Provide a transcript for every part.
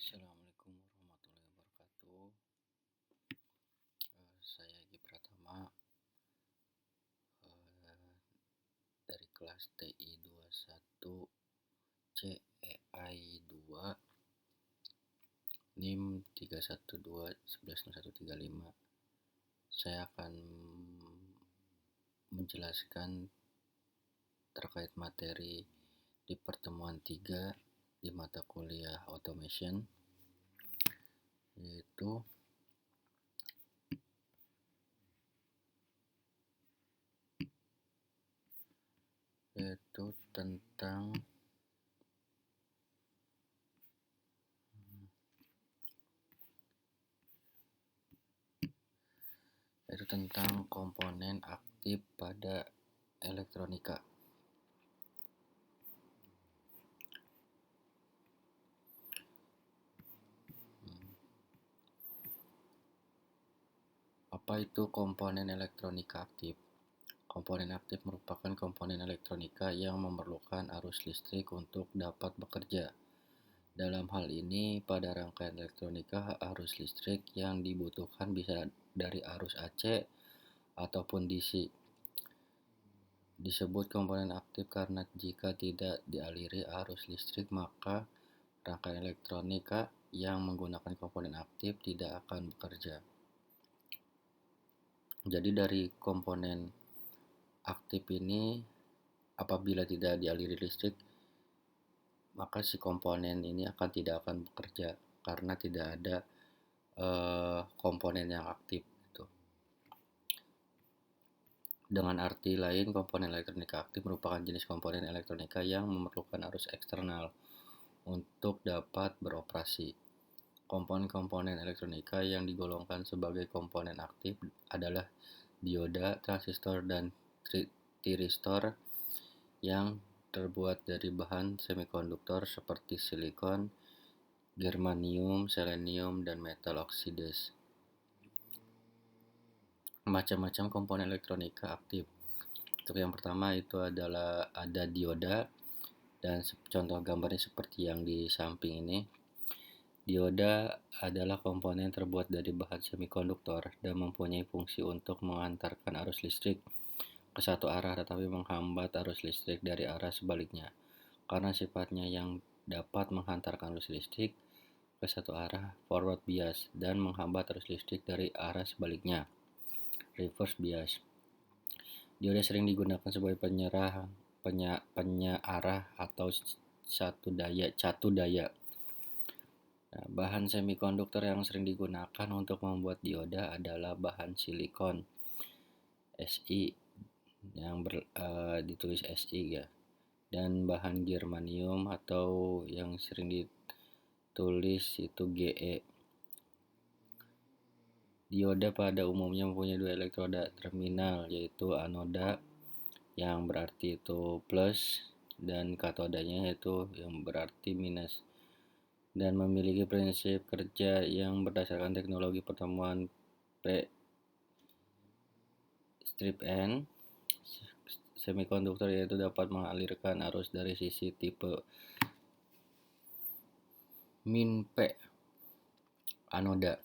Assalamualaikum warahmatullahi wabarakatuh. Saya Egi Pratama dari kelas TI 21 CEI 2 NIM 312110135. Saya akan menjelaskan terkait materi di pertemuan 3 di mata kuliah Automation, yaitu tentang komponen aktif pada elektronika. Apa itu komponen elektronika aktif? Komponen aktif merupakan komponen elektronika yang memerlukan arus listrik untuk dapat bekerja. Dalam hal ini, pada rangkaian elektronika, arus listrik yang dibutuhkan bisa dari arus AC ataupun DC. Disebut komponen aktif karena jika tidak dialiri arus listrik, maka rangkaian elektronika yang menggunakan komponen aktif tidak akan bekerja. Jadi dari komponen aktif ini, apabila tidak dialiri listrik, maka si komponen ini tidak akan bekerja karena tidak ada komponen yang aktif gitu. Dengan arti lain, komponen elektronika aktif merupakan jenis komponen elektronika yang memerlukan arus eksternal untuk dapat beroperasi. Komponen-komponen elektronika yang digolongkan sebagai komponen aktif adalah dioda, transistor, dan tiristor yang terbuat dari bahan semikonduktor seperti silikon, germanium, selenium, dan metal oksides. Macam-macam komponen elektronika aktif. Untuk yang pertama itu adalah ada dioda, dan contoh gambarnya seperti yang di samping ini. Dioda adalah komponen terbuat dari bahan semikonduktor dan mempunyai fungsi untuk mengantarkan arus listrik ke satu arah tetapi menghambat arus listrik dari arah sebaliknya. Karena sifatnya yang dapat menghantarkan arus listrik ke satu arah, forward bias, dan menghambat arus listrik dari arah sebaliknya, reverse bias. Dioda sering digunakan sebagai penyearah atau catu daya. Nah, bahan semikonduktor yang sering digunakan untuk membuat dioda adalah bahan silikon Si yang ditulis Si ya, dan bahan germanium atau yang sering ditulis itu Ge. Dioda pada umumnya mempunyai dua elektroda terminal, yaitu anoda yang berarti itu plus dan katodanya yaitu yang berarti minus, dan memiliki prinsip kerja yang berdasarkan teknologi pertemuan P strip N semikonduktor, yaitu dapat mengalirkan arus dari sisi tipe min P anoda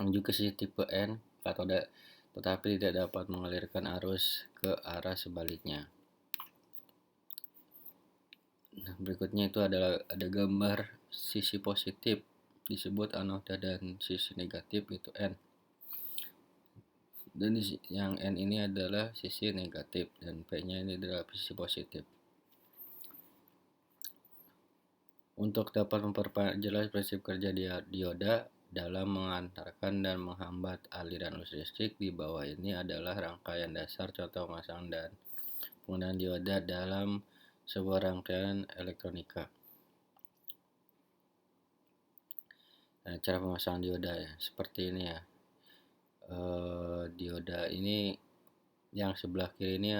menuju ke sisi tipe N katoda, tetapi tidak dapat mengalirkan arus ke arah sebaliknya. Nah, berikutnya itu adalah ada gambar sisi positif disebut anoda dan sisi negatif itu N. Dan yang N ini adalah sisi negatif dan P-nya ini adalah sisi positif. Untuk dapat memperjelas prinsip kerja dioda dalam mengantarkan dan menghambat aliran arus listrik, di bawah ini adalah rangkaian dasar contoh pemasangan dan penggunaan dioda dalam sebuah rangkaian elektronika. Nah, cara pemasangan dioda ya seperti ini ya. Dioda ini yang sebelah kiri ini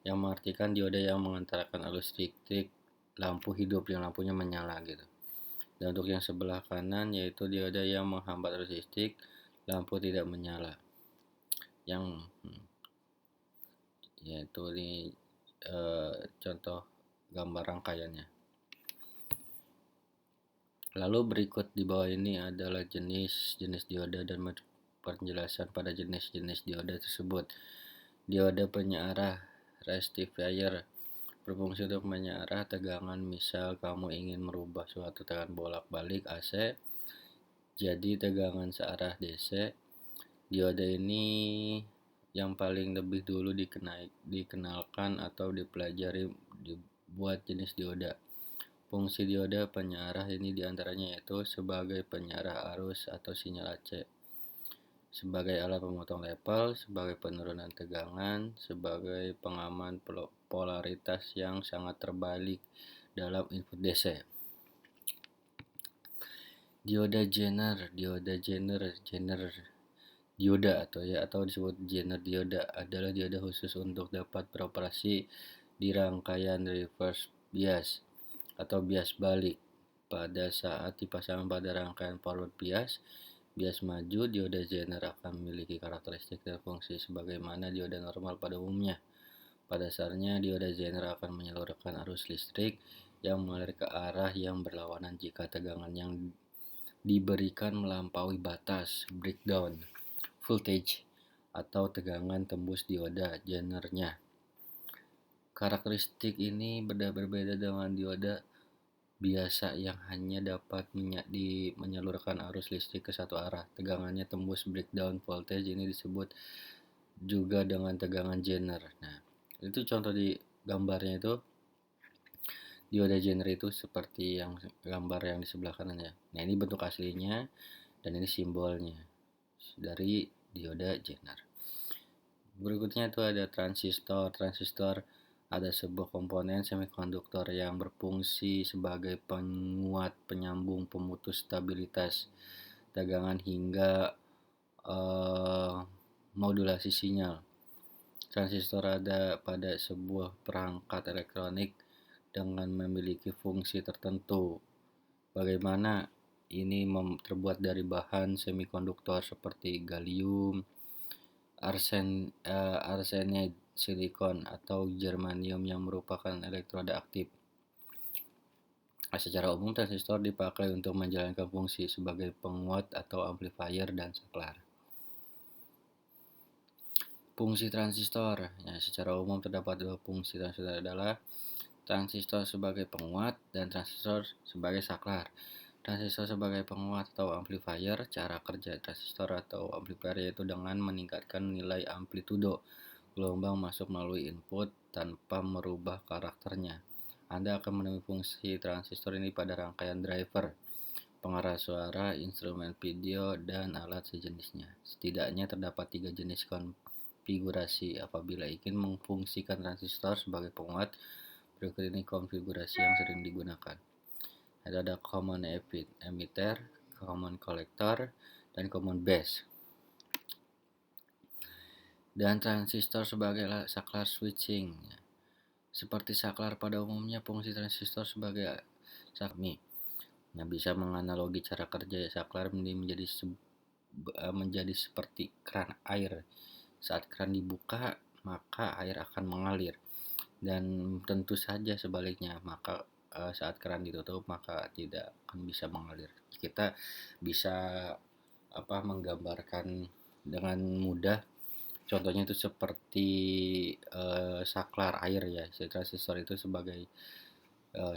yang mengartikan dioda yang mengantarkan arus listrik lampu hidup, yang lampunya menyala gitu. Dan untuk yang sebelah kanan yaitu dioda yang menghambat arus listrik, lampu tidak menyala. Yang yaitu ini contoh gambar rangkaiannya. Lalu berikut di bawah ini adalah jenis-jenis dioda dan penjelasan pada jenis-jenis dioda tersebut. Dioda penyearah rectifier berfungsi untuk menyearah tegangan. Misal kamu ingin merubah suatu tegangan bolak-balik AC jadi tegangan searah DC. Dioda ini yang paling lebih dulu dikenalkan atau dipelajari dibuat jenis dioda. Fungsi dioda penyearah ini diantaranya yaitu sebagai penyearah arus atau sinyal AC, sebagai alat pemotong lepel, sebagai penurunan tegangan, sebagai pengaman polaritas yang sangat terbalik dalam input DC. Dioda dioda atau disebut genre dioda adalah dioda khusus untuk dapat beroperasi di rangkaian reverse bias atau bias balik. Pada saat dipasang pada rangkaian forward bias maju, dioda genre akan memiliki karakteristik dan fungsi sebagaimana dioda normal pada umumnya. Pada dasarnya, dioda genre akan menyalurkan arus listrik yang mengalir ke arah yang berlawanan jika tegangan yang diberikan melampaui batas breakdown voltage atau tegangan tembus dioda genre-nya. Karakteristik ini berbeda dengan dioda biasa yang hanya dapat menyalurkan arus listrik ke satu arah. Tegangannya tembus breakdown voltage ini disebut juga dengan tegangan Zener. Nah, itu contoh di gambarnya itu. Dioda Zener itu seperti yang gambar yang di sebelah kanan ya. Nah, ini bentuk aslinya dan ini simbolnya dari dioda Zener. Berikutnya itu ada transistor. Transistor ada sebuah komponen semikonduktor yang berfungsi sebagai penguat, penyambung, pemutus stabilitas tegangan hingga modulasi sinyal. Transistor ada pada sebuah perangkat elektronik dengan memiliki fungsi tertentu. Bagaimana ini terbuat dari bahan semikonduktor seperti gallium, arsenide, silikon, atau germanium yang merupakan elektroda aktif. Secara umum, transistor dipakai untuk menjalankan fungsi sebagai penguat atau amplifier dan saklar. Fungsi transistor. Ya, secara umum terdapat dua fungsi transistor adalah transistor sebagai penguat dan transistor sebagai saklar. Transistor sebagai penguat atau amplifier, cara kerja transistor atau amplifier yaitu dengan meningkatkan nilai amplitudo gelombang masuk melalui input tanpa merubah karakternya. Anda akan menemui fungsi transistor ini pada rangkaian driver, pengarah suara, instrumen video, dan alat sejenisnya. Setidaknya terdapat 3 jenis konfigurasi apabila ingin memfungsikan transistor sebagai penguat. Berikut ini konfigurasi yang sering digunakan. Ada common emitter, common collector, dan common base. Dan transistor sebagai saklar switching. Seperti saklar pada umumnya, fungsi transistor sebagai sakmi. Nah, bisa menganalogi cara kerja saklar menjadi seperti keran air. Saat keran dibuka, maka air akan mengalir. Dan tentu saja sebaliknya, maka saat keran ditutup maka tidak akan bisa mengalir. Kita bisa menggambarkan dengan mudah. Contohnya itu seperti saklar air ya. Transistor itu sebagai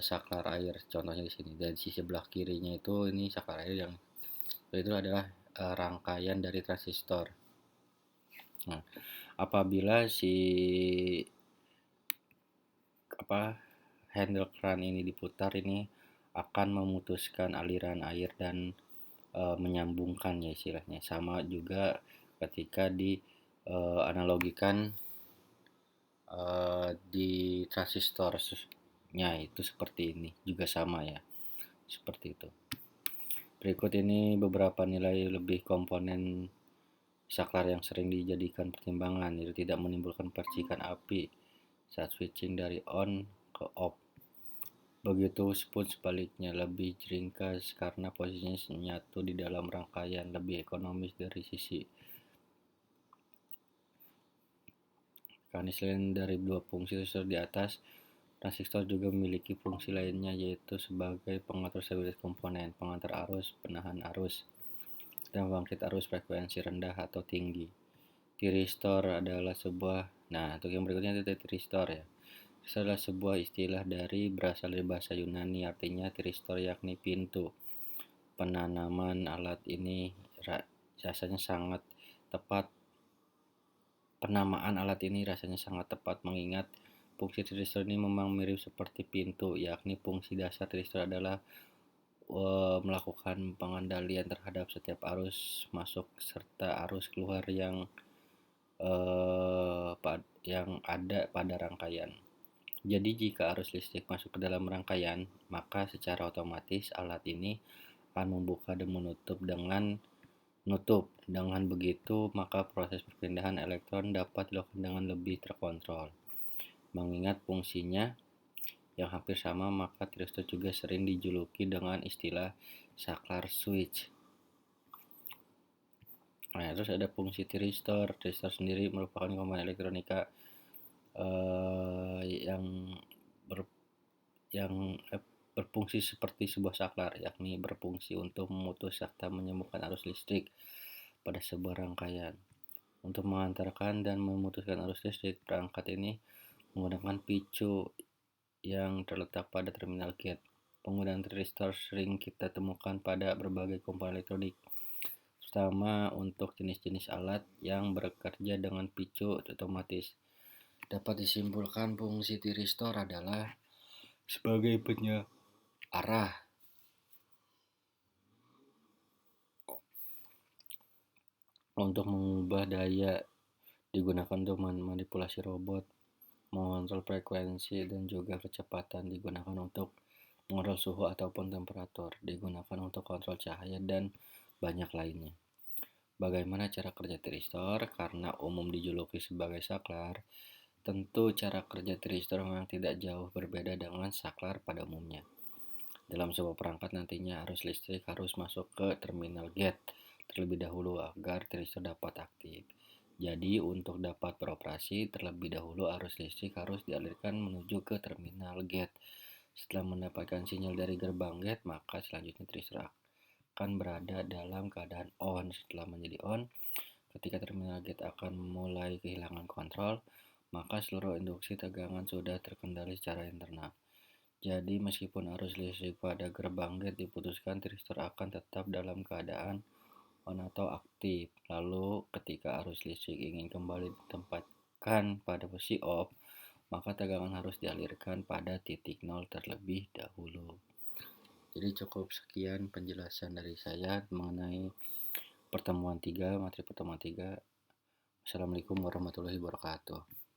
saklar air. Contohnya di sini. Dan di sebelah kirinya itu ini saklar air yang itu adalah rangkaian dari transistor. Nah, apabila si handle keran ini diputar, ini akan memutuskan aliran air dan menyambungkan ya istilahnya. Sama juga ketika analogikan di transistornya itu seperti ini juga sama ya, seperti itu. Berikut ini beberapa nilai lebih komponen saklar yang sering dijadikan pertimbangan, yaitu tidak menimbulkan percikan api saat switching dari on ke off. Begitu pun sebaliknya, lebih ringkas karena posisinya menyatu di dalam rangkaian, lebih ekonomis dari sisi mekanis. Selain dari dua fungsi di atas, Transistor juga memiliki fungsi lainnya, yaitu sebagai pengatur stabilitas komponen, pengantar arus, penahan arus, dan pembangkit arus frekuensi rendah atau tinggi. Tiristor adalah sebuah, nah untuk yang berikutnya itu tiristor ya. Tiristor adalah sebuah istilah berasal dari bahasa Yunani, artinya tiristor yakni pintu. Penanaman alat ini rasanya sangat tepat. Penamaan alat ini rasanya sangat tepat mengingat fungsi tiristor ini memang mirip seperti pintu, yakni fungsi dasar tiristor adalah melakukan pengendalian terhadap setiap arus masuk serta arus keluar yang ada pada rangkaian. Jadi jika arus listrik masuk ke dalam rangkaian, maka secara otomatis alat ini akan membuka dan menutup dengan nutup. Dengan begitu, maka proses perpindahan elektron dapat dilakukan dengan lebih terkontrol. Mengingat fungsinya yang hampir sama, maka tiristor juga sering dijuluki dengan istilah saklar switch. Nah, terus ada fungsi tiristor. Tiristor sendiri merupakan komponen elektronika yang berfungsi seperti sebuah saklar, yakni berfungsi untuk memutus serta menyambungkan arus listrik pada sebuah rangkaian. Untuk mengantarkan dan memutuskan arus listrik, perangkat ini menggunakan picu yang terletak pada terminal gate. Penggunaan tiristor sering kita temukan pada berbagai komponen elektronik, terutama untuk jenis-jenis alat yang bekerja dengan picu otomatis. Dapat disimpulkan fungsi tiristor adalah sebagai penyearah untuk mengubah daya, digunakan untuk manipulasi robot, mengontrol frekuensi, dan juga kecepatan, digunakan untuk mengontrol suhu ataupun temperatur, digunakan untuk kontrol cahaya, dan banyak lainnya. Bagaimana cara kerja tiristor? Karena umum dijuluki sebagai saklar, tentu cara kerja tiristor memang tidak jauh berbeda dengan saklar pada umumnya. Dalam sebuah perangkat nantinya arus listrik harus masuk ke terminal gate terlebih dahulu agar tiristor dapat aktif. Jadi untuk dapat beroperasi terlebih dahulu arus listrik harus dialirkan menuju ke terminal gate. Setelah mendapatkan sinyal dari gerbang gate, maka selanjutnya tiristor akan berada dalam keadaan on. Setelah menjadi on, ketika terminal gate akan mulai kehilangan kontrol, maka seluruh induksi tegangan sudah terkendali secara internal. Jadi meskipun arus listrik pada gerbang gate diputuskan, tiristor akan tetap dalam keadaan on atau aktif. Lalu ketika arus listrik ingin kembali ditempatkan pada posisi off, maka tegangan harus dialirkan pada titik nol terlebih dahulu. Jadi cukup sekian penjelasan dari saya mengenai materi pertemuan 3. Assalamualaikum warahmatullahi wabarakatuh.